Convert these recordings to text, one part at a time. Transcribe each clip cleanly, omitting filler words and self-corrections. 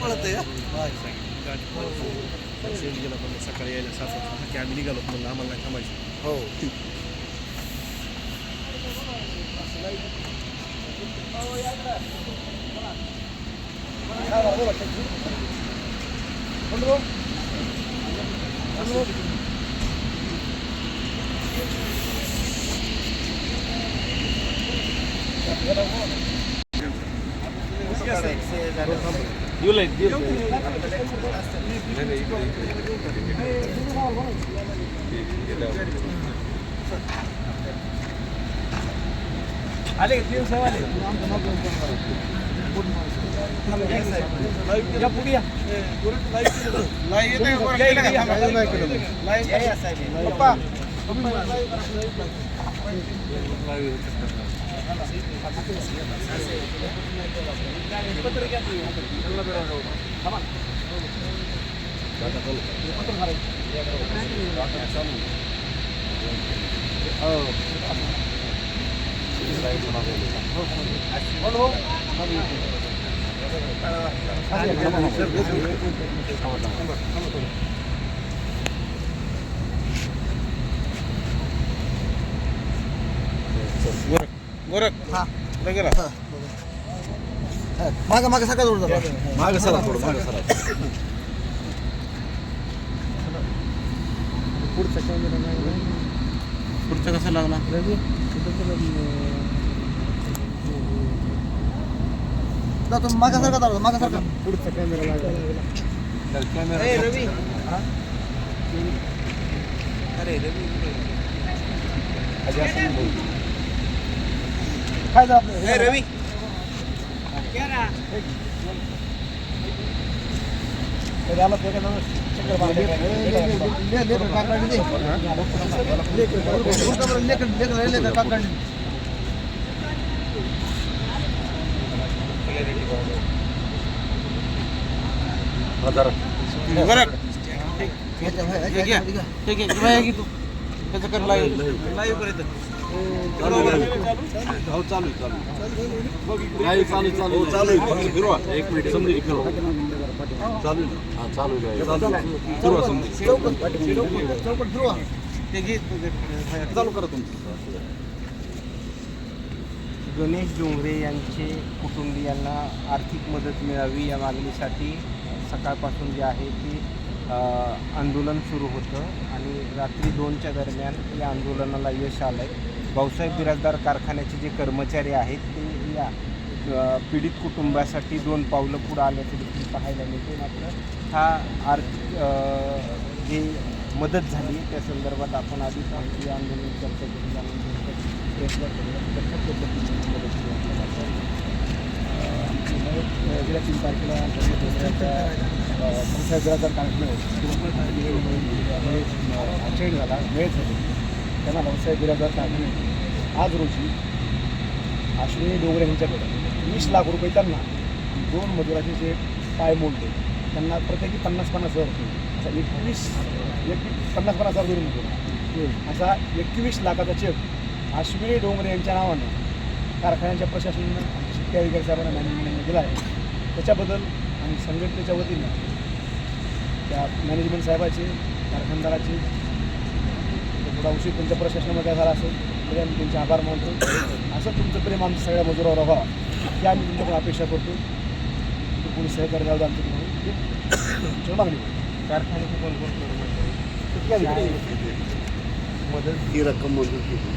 पळत आहे गेला पण सकाळी यायला 7 वाजता की आम्ही निघालो म्हणलं आम्हाला नाही थांबायचं. हो आले 3 साहेब आले या पुढे या गोरख माग माग सकाळ जोड मागं सरा थोडं मागं सरा पुढचा कसा लागला मागासारखा मागासारखा पुढचा कॅमेरा लागला कॅमेरा रवी अरे रवी काय झालं रवी क्या ना आला तो का चक्कर मारले एक मिनिट समजा चालू चालू करा तुमचं. गणेश डोंगरे यांचे कुटुंबियांना आर्थिक मदत मिळावी या मागणीसाठी सकाळपासून जे आहे ती आंदोलन सुरू होतं आणि रात्री 2च्या दरम्यान या आंदोलनाला यश आलं आहे. भाऊसाहेब बिराजदार कारखान्याचे जे कर्मचारी आहेत ते या पीडित कुटुंबासाठी 2 पावलं पुढं आल्याचं देखील पाहायला मिळते. मात्र हा आर्थिक जे मदत झाली त्या संदर्भात आपण आधीच आमची आंदोलन चर्चा केली त्यानंतर प्रयत्न करूया कशा पद्धतीने मदत गेल्या 3 तारखेला भाऊसाहेब बिराजदार कारखान्यावर ॲक्सिडेंट झाला वेळच होते त्यांना भाऊसाहेब बिराजदार कारखान्याने आज रोजी अश्विनी डोंगरे यांच्याकडे 20 लाख रुपये त्यांना 2 मजुराचे जे पाय मोडले त्यांना प्रत्येकी 50-50 हजार रुपये असा 50-50 हजार दोन मजूर असा 21 लाखाचा चेक अश्विनी डोंगरे यांच्या नावानं कारखान्याच्या प्रशासनानं आमच्या शेतकरी अधिकारी साहेबांना मॅनेजमेंटने दिला आहे. त्याच्याबद्दल आणि संघटनेच्या वतीनं त्या मॅनेजमेंट साहेबाचे कारखानदाराचे थोडा उशीर त्यांच्या प्रशासनामध्ये झाला असेल तरी आम्ही त्यांचे आभार मानतो. असं तुमचं प्रेम आमच्या सगळ्या मजुरावर व्हावं ही आम्ही तुमच्याकडून अपेक्षा करतो. कोणी सहकार्य द्यावं आमचं म्हणून मागणी कारखान्याची मदत ही रक्कम मंजूर केली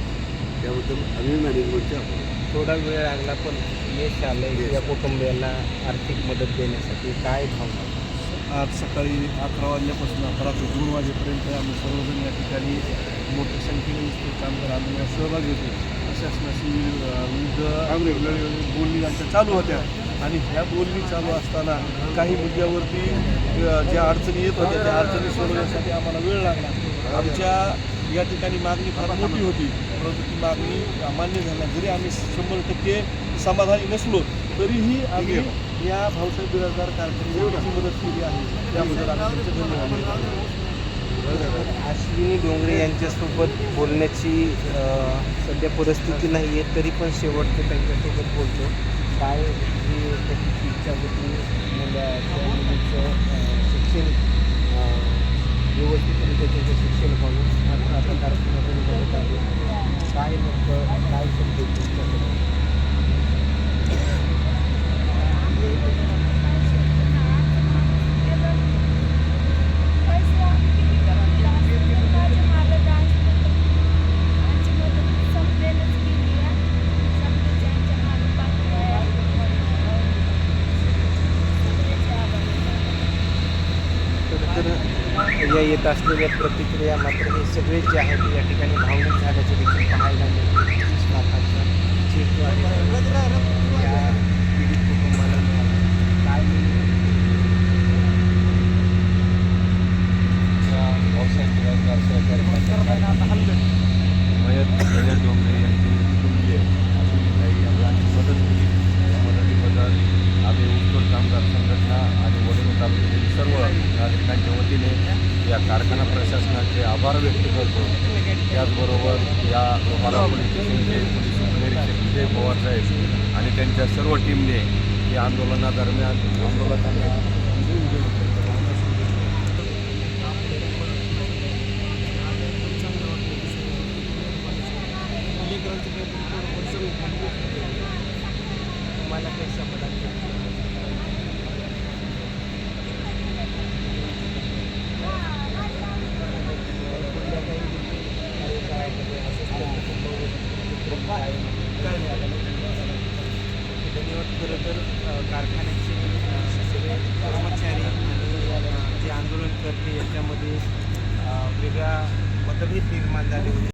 त्याबद्दल आम्ही मॅनेजमेंटचे थोडा वेळ लागला पण यश आलं या कुटुंबियांना आर्थिक मदत देण्यासाठी काय भावना. आज सकाळी 11 वाजल्यापासून रात्री 2 वाजेपर्यंत आम्ही सर्वजण या ठिकाणी मोठ्या संख्येने कामगार आंदोलनात सहभागी होते. प्रशासनाशी विविध बोलणी आमच्या चालू होत्या आणि ह्या बोलणी चालू असताना काही मुद्द्यावरती ज्या अडचणी येत होत्या त्या अडचणी सोडवण्यासाठी आम्हाला वेळ लागला. आमच्या या ठिकाणी मागणी फार मोठी होती परंतु ती मागणी मान्य झाल्या. जरी आम्ही 100% समाधानी नसलो तरीही आम्ही या भाऊसाहेब बिराजदार कारखान्याची मदत केली आहे त्याबद्दल आम्ही त्यांचे धन्यवाद. अश्विनी डोंगरे यांच्यासोबत बोलण्याची सध्या परिस्थिती नाही आहे, तरी पण शेवटचं त्यांच्यासोबत बोलतो. काय जी त्याची इच्छा होती मुलीचं शिक्षण व्यवस्थितरित्या त्याचं शिक्षण व्हावं, आता कार्यक्रमातून निघत आहे. काय नेमकं काय समजेल तुमच्याकडे? तर या येत असलेल्या प्रतिक्रिया मात्र हे सगळे जे आहेत या ठिकाणी भावनिक झाल्याचे देखील पाहायला मिळते. 30 लाखाचा चेक जो आहे या पीडित कुटुंबाला मिळाला. काय मयत डोंगरे यांची कुटुंबीय अश्विनीताई यांनी मदत केली. या मदतीबद्दल आम्ही ऊसतोड कामगार संघटना आणि वडोदरा तालुक्यातील सर्व नागरिकांच्या वतीने या कारखाना प्रशासनाचे आभार व्यक्त करतो. त्याचबरोबर या लोहारा पोलीस स्टेशनचे पोलीस उपनिरीक्षक विजय पवार साहेब आणि त्यांच्या सर्व टीमने या आंदोलनादरम्यान आंदोलकांना समजून घेऊन तुम्हाला काही समाधान धन्यवाद. खरं तर कारखान्याचे सगळे कर्मचारी आणि जे आंदोलन करते याच्यामध्ये वेगळा मतभेद निर्माण झाले होते.